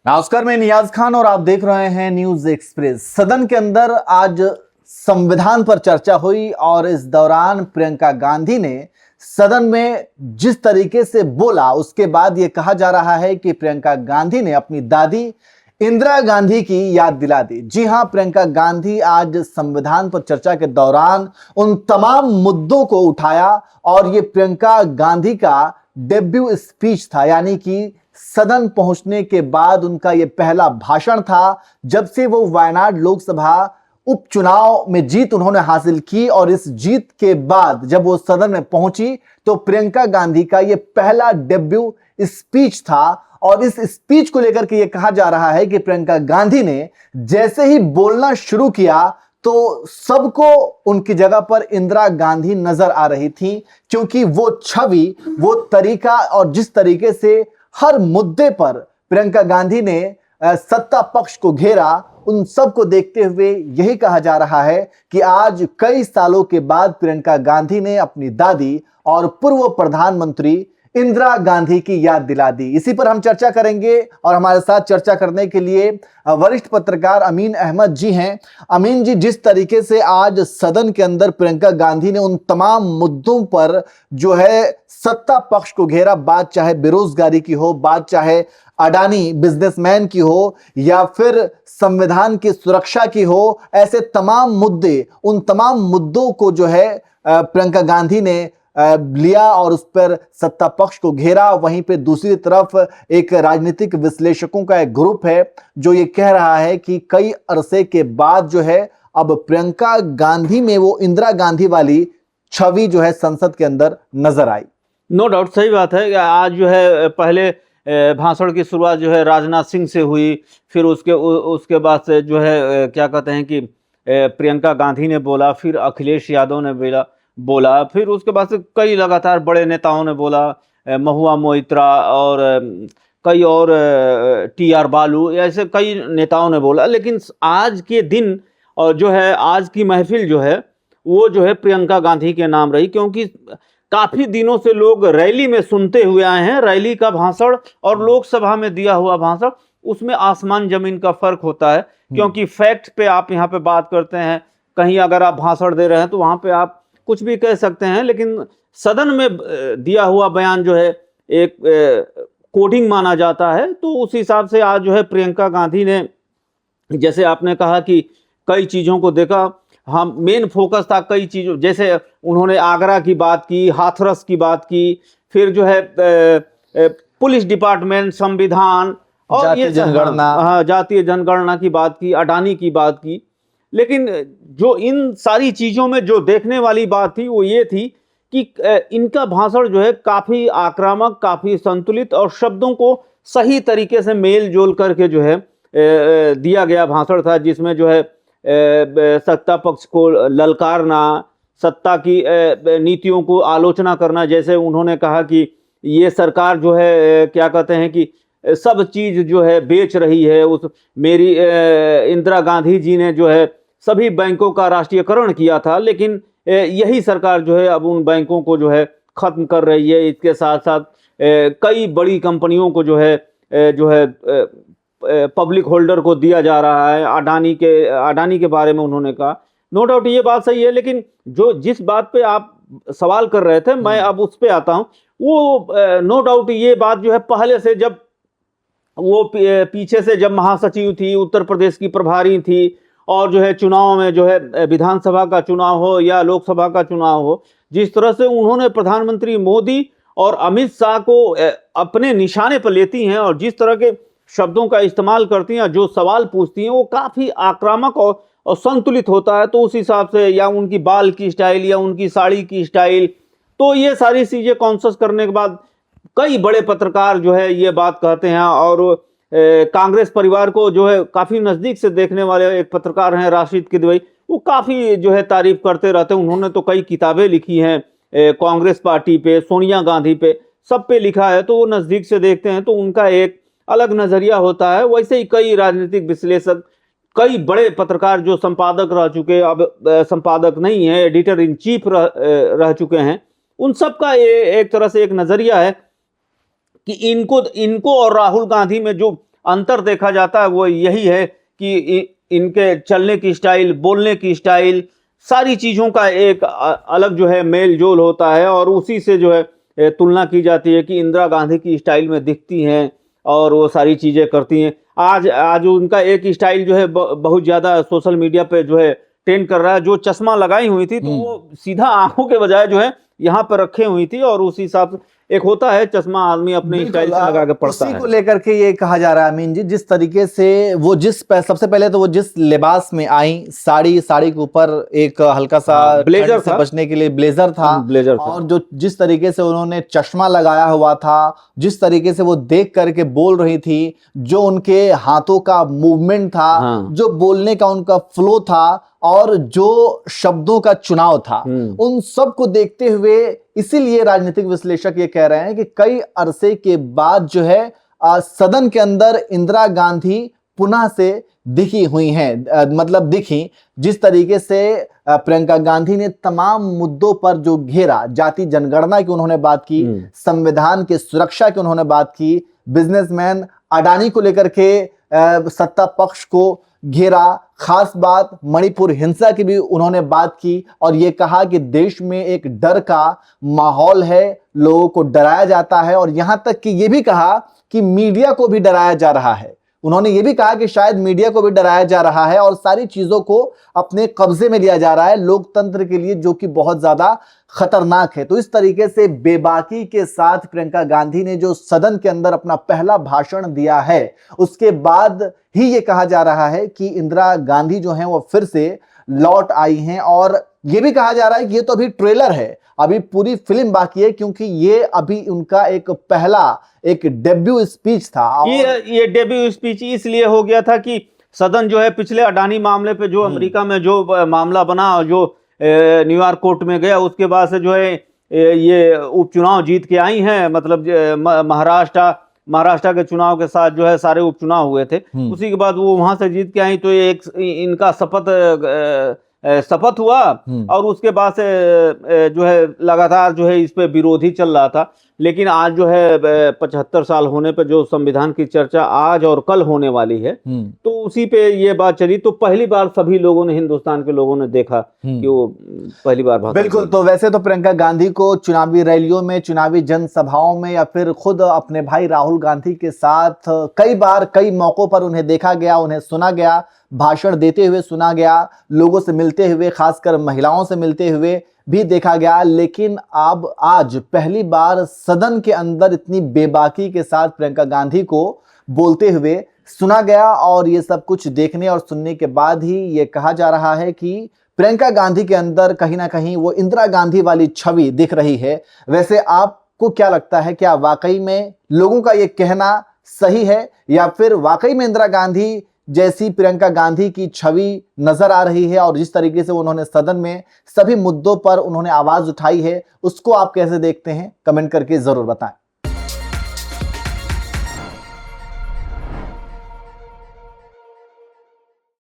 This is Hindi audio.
नमस्कार, मैं नियाज खान और आप देख रहे हैं न्यूज एक्सप्रेस। सदन के अंदर आज संविधान पर चर्चा हुई और इस दौरान प्रियंका गांधी ने सदन में जिस तरीके से बोला, उसके बाद यह कहा जा रहा है कि प्रियंका गांधी ने अपनी दादी इंदिरा गांधी की याद दिला दी। जी हां, प्रियंका गांधी आज संविधान पर चर्चा के दौरान उन तमाम मुद्दों को उठाया और ये प्रियंका गांधी का डेब्यू स्पीच था, यानी कि सदन पहुंचने के बाद उनका यह पहला भाषण था। जब से वो वायनाड लोकसभा उपचुनाव में जीत उन्होंने हासिल की और इस जीत के बाद जब वो सदन में पहुंची तो प्रियंका गांधी का यह पहला डेब्यू स्पीच था। और इस स्पीच को लेकर के यह कहा जा रहा है कि प्रियंका गांधी ने जैसे ही बोलना शुरू किया तो सबको उनकी जगह पर इंदिरा गांधी नजर आ रही थी, क्योंकि वो छवि, वो तरीका और जिस तरीके से हर मुद्दे पर प्रियंका गांधी ने सत्ता पक्ष को घेरा, उन सब को देखते हुए यही कहा जा रहा है कि आज कई सालों के बाद प्रियंका गांधी ने अपनी दादी और पूर्व प्रधानमंत्री इंदिरा गांधी की याद दिला दी। इसी पर हम चर्चा करेंगे और हमारे साथ चर्चा करने के लिए वरिष्ठ पत्रकार अमीन अहमद जी हैं। अमीन जी, जिस तरीके से आज सदन के अंदर प्रियंका गांधी ने उन तमाम मुद्दों पर जो है सत्ता पक्ष को घेरा, बात चाहे बेरोजगारी की हो, बात चाहे अडानी बिजनेसमैन की हो या फिर संविधान की सुरक्षा की हो, ऐसे तमाम मुद्दे, उन तमाम मुद्दों को जो है प्रियंका गांधी ने लिया और उस पर सत्ता पक्ष को घेरा। वहीं पे दूसरी तरफ एक राजनीतिक विश्लेषकों का एक ग्रुप है जो ये कह रहा है कि कई अरसे के बाद जो है अब प्रियंका गांधी में वो इंदिरा गांधी वाली छवि जो है संसद के अंदर नजर आई। नो डाउट, सही बात है। आज जो है पहले भाषण की शुरुआत जो है राजनाथ सिंह से हुई, फिर उसके बाद से जो है क्या कहते हैं कि प्रियंका गांधी ने बोला, फिर अखिलेश यादव ने बोला, फिर उसके बाद से कई लगातार बड़े नेताओं ने बोला, महुआ मोइत्रा और कई और टी.आर. बालू, ऐसे कई नेताओं ने बोला। लेकिन आज के दिन और जो है आज की महफिल जो है वो जो है प्रियंका गांधी के नाम रही, क्योंकि काफी दिनों से लोग रैली में सुनते हुए आए हैं। रैली का भाषण और लोकसभा में दिया हुआ भाषण, उसमें आसमान जमीन का फर्क होता है। क्योंकि फैक्ट पे आप यहाँ पे बात करते हैं, कहीं अगर आप भाषण दे रहे हैं तो वहां पे आप कुछ भी कह सकते हैं, लेकिन सदन में दिया हुआ बयान जो है एक कोडिंग माना जाता है। तो उस हिसाब से आज जो है प्रियंका गांधी ने, जैसे आपने कहा कि कई चीजों को देखा, हम मेन फोकस था कई चीजों, जैसे उन्होंने आगरा की बात की, हाथरस की बात की, फिर जो है पुलिस डिपार्टमेंट, संविधान और ये जनगणना, जातीय जनगणना की बात की, अडानी की बात की। लेकिन जो इन सारी चीजों में जो देखने वाली बात थी वो ये थी कि इनका भाषण जो है काफी आक्रामक, काफी संतुलित और शब्दों को सही तरीके से मेल जोल करके जो है दिया गया भाषण था, जिसमें जो है सत्ता पक्ष को ललकारना, सत्ता की नीतियों को आलोचना करना। जैसे उन्होंने कहा कि ये सरकार जो है क्या कहते हैं कि सब चीज जो है बेच रही है। उस मेरी इंदिरा गांधी जी ने जो है सभी बैंकों का राष्ट्रीयकरण किया था, लेकिन यही सरकार जो है अब उन बैंकों को जो है खत्म कर रही है। इसके साथ साथ कई बड़ी कंपनियों को जो है पब्लिक होल्डर को दिया जा रहा है। अडानी के बारे में उन्होंने कहा। नो डाउट ये बात सही है, लेकिन जो जिस बात पे आप सवाल कर रहे थे, मैं अब उस पे आता हूं। वो नो डाउट ये बात जो है पहले से, जब वो पीछे से जब महासचिव थी, उत्तर प्रदेश की प्रभारी थी, और जो है चुनाव में जो है विधानसभा का चुनाव हो या लोकसभा का चुनाव हो, जिस तरह से उन्होंने प्रधानमंत्री मोदी और अमित शाह को अपने निशाने पर लेती हैं और जिस तरह के शब्दों का इस्तेमाल करती हैं, जो सवाल पूछती हैं, वो काफी आक्रामक और संतुलित होता है। तो उस हिसाब से, या उनकी बाल की स्टाइल या उनकी साड़ी की स्टाइल, तो ये सारी चीजें कॉन्शस करने के बाद कई बड़े पत्रकार जो है ये बात कहते हैं। और कांग्रेस परिवार को जो है काफी नजदीक से देखने वाले एक पत्रकार हैं राशिद किदवई, वो काफी जो है तारीफ करते रहते हैं। उन्होंने तो कई किताबें लिखी हैं कांग्रेस पार्टी पे, सोनिया गांधी पे, सब पे लिखा है। तो वो नजदीक से देखते हैं तो उनका एक अलग नजरिया होता है। वैसे ही कई राजनीतिक विश्लेषक, कई बड़े पत्रकार जो संपादक रह चुके, अब संपादक नहीं है, एडिटर इन चीफ रह चुके हैं, उन सब का एक तरह से एक नजरिया है कि इनको और राहुल गांधी में जो अंतर देखा जाता है वो यही है कि इनके चलने की स्टाइल, बोलने की स्टाइल, सारी चीज़ों का एक अलग जो है मेल जोल होता है और उसी से जो है तुलना की जाती है कि इंदिरा गांधी की स्टाइल में दिखती हैं और वो सारी चीज़ें करती हैं। आज उनका एक स्टाइल जो है बहुत ज़्यादा सोशल मीडिया पे जो है ट्रेंड कर रहा है। जो चश्मा लगाई हुई थी तो वो सीधा आंखों के बजाय जो है यहाँ पर रखे हुई थी और उसी हिसाब से एक होता है चश्मा आदमी अपने स्टाइल से लगा के पढ़ता है। उसी को लेकर के ये कहा जा रहा है अमीन जी, जिस तरीके से वो सबसे पहले तो वो जिस लिबास में आई, साड़ी के ऊपर एक हल्का सा ब्लेजर से था, बचने के लिए ब्लेजर था, और जो जिस तरीके से उन्होंने चश्मा लगाया हुआ था, जिस तरीके से वो देख करके बोल रही थी, जो उनके हाथों का मूवमेंट था, जो बोलने का उनका फ्लो था और जो शब्दों का चुनाव था, उन सब को देखते हुए इसीलिए राजनीतिक विश्लेषक ये कह रहे हैं कि कई अरसे के बाद जो है सदन के अंदर इंदिरा गांधी पुनः से दिखी हुई हैं। मतलब दिखी जिस तरीके से प्रियंका गांधी ने तमाम मुद्दों पर जो घेरा, जाति जनगणना की उन्होंने बात की, संविधान के सुरक्षा की उन्होंने बात की, बिजनेसमैन अडानी को लेकर के सत्ता पक्ष को घेरा, खास बात मणिपुर हिंसा की भी उन्होंने बात की और ये कहा कि देश में एक डर का माहौल है, लोगों को डराया जाता है और यहां तक कि ये भी कहा कि मीडिया को भी डराया जा रहा है। उन्होंने ये भी कहा कि शायद मीडिया को भी डराया जा रहा है और सारी चीजों को अपने कब्जे में लिया जा रहा है लोकतंत्र के लिए, जो कि बहुत ज्यादा खतरनाक है। तो इस तरीके से बेबाकी के साथ प्रियंका गांधी ने जो सदन के अंदर अपना पहला भाषण दिया है, उसके बाद ही ये कहा जा रहा है कि इंदिरा गांधी जो है वो फिर से लौट आई हैं। और ये भी कहा जा रहा है कि ये तो अभी ट्रेलर है, अभी पूरी फिल्म बाकी है, क्योंकि ये अभी उनका एक डेब्यू स्पीच था। ये डेब्यू स्पीच इसलिए हो गया था कि सदन जो है पिछले अडानी मामले पे जो अमेरिका में जो मामला बना और जो न्यूयॉर्क कोर्ट में गया, उसके बाद से जो है ये उपचुनाव जीत के आई हैं। मतलब महाराष्ट्र के चुनाव के साथ जो है सारे उपचुनाव हुए थे, उसी के बाद वो वहां से जीत के आई, तो एक इनका शपथ हुआ और उसके बाद से जो है लगातार जो है इस पे विरोधी चल रहा था। लेकिन आज जो है 75 साल होने पे जो संविधान की चर्चा आज और कल होने वाली है, तो उसी पे ये बात चली। तो पहली बार सभी लोगों ने, हिंदुस्तान के लोगों ने देखा कि वो पहली बार भाषण। बिल्कुल। तो वैसे तो प्रियंका गांधी को चुनावी रैलियों में, चुनावी जनसभाओं में या फिर खुद अपने भाई राहुल गांधी के साथ कई मौकों पर उन्हें देखा गया, उन्हें सुना गया, भाषण देते हुए सुना गया, लोगों से मिलते हुए, खासकर महिलाओं से मिलते हुए भी देखा गया। लेकिन अब आज पहली बार सदन के अंदर इतनी बेबाकी के साथ प्रियंका गांधी को बोलते हुए सुना गया और ये सब कुछ देखने और सुनने के बाद ही ये कहा जा रहा है कि प्रियंका गांधी के अंदर कहीं ना कहीं वो इंदिरा गांधी वाली छवि दिख रही है। वैसे आपको क्या लगता है, क्या वाकई में लोगों का ये कहना सही है या फिर वाकई में इंदिरा गांधी जैसी प्रियंका गांधी की छवि नजर आ रही है और जिस तरीके से उन्होंने सदन में सभी मुद्दों पर उन्होंने आवाज उठाई है, उसको आप कैसे देखते हैं? कमेंट करके जरूर बताएं।